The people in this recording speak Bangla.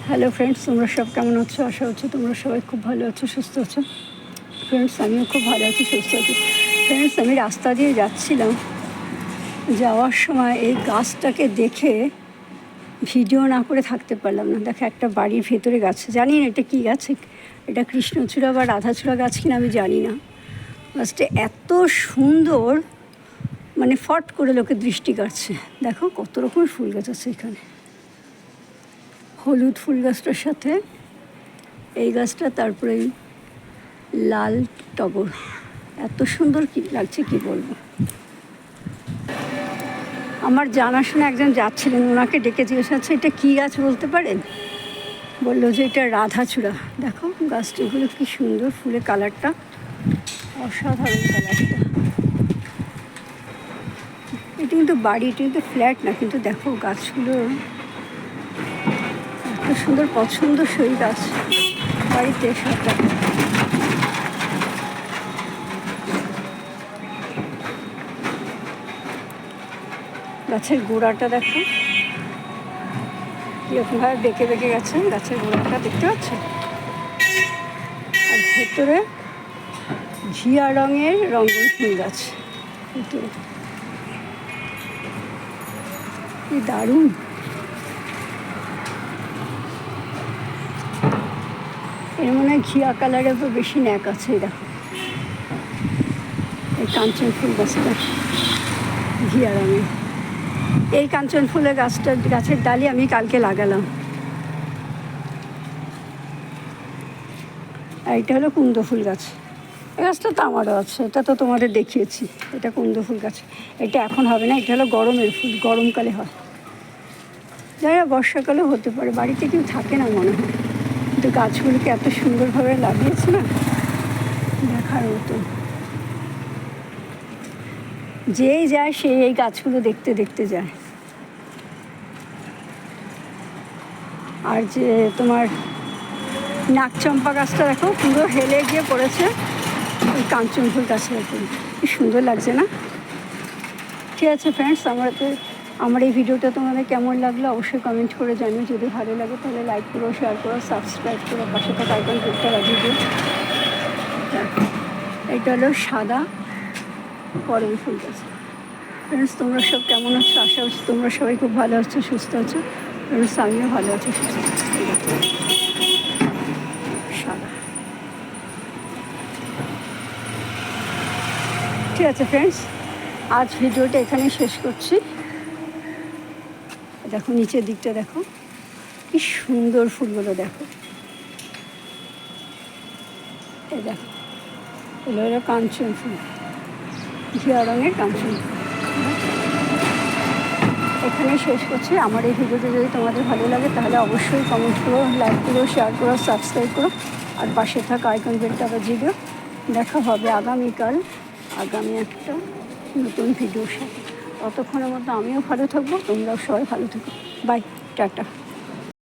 হ্যালো ফ্রেন্ডস, তোমরা সব কেমন আছো? আশা হচ্ছে তোমরা সবাই খুব ভালো আছো, সুস্থ আছো। ফ্রেন্ডস, আমিও খুব ভালো আছি, সুস্থ আছি। ফ্রেন্ডস, আমি রাস্তা দিয়ে যাচ্ছিলাম, যাওয়ার সময় এই গাছটাকে দেখে ভিডিও না করে থাকতে পারলাম না। দেখো, একটা বাড়ির ভেতরে গাছ, জানি না এটা কী গাছ, এটা কৃষ্ণচূড়া বা রাধাচূড়া গাছ কিনা আমি জানি না। গাছটা এত সুন্দর, মানে ফট করে লোকের দৃষ্টি কাটছে। দেখো কত রকমের ফুল গাছ আছে এখানে। হলুদ ফুল গাছটার সাথে এই গাছটা, তারপরে লাল টগর, এত সুন্দর কি লাগছে কি বলবো। আমার জানাশোনা একজন যাচ্ছিলেন, ওনাকে ডেকে জিজ্ঞেস আছে এটা কী গাছ বলতে পারেন? বললো যে এটা রাধাচূড়া। দেখো গাছটিগুলো কি সুন্দর, ফুলের কালারটা অসাধারণ কালারটা। এটা কিন্তু বাড়ি, এটা কিন্তু ফ্ল্যাট না, কিন্তু দেখো গাছগুলো এত সুন্দর, পছন্দসই গাছ বাড়িতে সাথে। গাছের গোড়াটা দেখো কীরকমভাবে বেঁকে বেঁকে গেছে, গাছের গোড়াটা দেখতে পাচ্ছ। আর ভেতরে ঘিয়া রঙের রঙ্গন ফুল গাছ ভেতরে, কি দারুণ। এর মনে হয় ঘিয়া কালারের তো বেশি ন্যাক আছে। দেখো এই কাঞ্চন ফুল গাছটা ঘিয়া রঙের। এই কাঞ্চন ফুলের গাছের ডালি আমি কালকে লাগালাম। আর এটা হলো কুন্দ ফুল গাছ। এই গাছটা তো আমারও আছে, এটা তো তোমাদের দেখিয়েছি। এটা কুন্দ ফুল গাছ, এটা এখন হবে না, এটা হলো গরমের ফুল, গরমকালে হয়। যাই হোক, বর্ষাকালেও হতে পারে, বাড়িতে কেউ থাকে না মনে হয়, কিন্তু গাছগুলোকে এত সুন্দরভাবে লাগিয়েছে না, দেখার মতো। যেই যায় সে এই গাছগুলো দেখতে দেখতে যায়। আর যে তোমার নাকচম্পা গাছটা দেখো, পুরো হেলে গিয়ে পড়েছে ওই কাঞ্চন ফুল গাছের উপরে, কি সুন্দর লাগছে না? ঠিক আছে ফ্রেন্ডস, আমার এই ভিডিওটা তোমাদের কেমন লাগলো অবশ্যই কমেন্ট করে জানিও। যদি ভালো লাগে তাহলে লাইক করো, শেয়ার করো, সাবস্ক্রাইব করো, পাশে থাকা আইকন ক্লিকটা বাজিয়ে দিও। এটা হলো সাদা করবী ফুল গাছ। ফ্রেন্ডস, তোমরা সব কেমন আছো? আশা হচ্ছে তোমরা সবাই খুব ভালো আছো, সুস্থ আছো। ফ্রেন্ডস, আমিও ভালো আছি, সুস্থ আছি। সাদা। ঠিক আছে ফ্রেন্ডস, আজ ভিডিওটা এখানেই শেষ করছি। দেখো নিচের দিকটা দেখো কি সুন্দর ফুলগুলো, দেখো এই দেখো, এগুলো হলো কাঞ্চন ফুল, ঘিয়া রঙের কাঞ্চন ফুল। এখানে শেষ করছি। আমার এই ভিডিওটা যদি তোমাদের ভালো লাগে তাহলে অবশ্যই কমেন্ট করো, লাইক করো, শেয়ার করো, সাবস্ক্রাইব করো, আর পাশে থাকা আইকন বেলটা বাজিয়ে দিও। দেখা হবে আগামীকাল আগামী একটা নতুন ভিডিওর সাথে। ততক্ষণের মধ্যে আমিও ভালো থাকবো, তোমরাও সবাই ভালো থাকো। Bye, tata.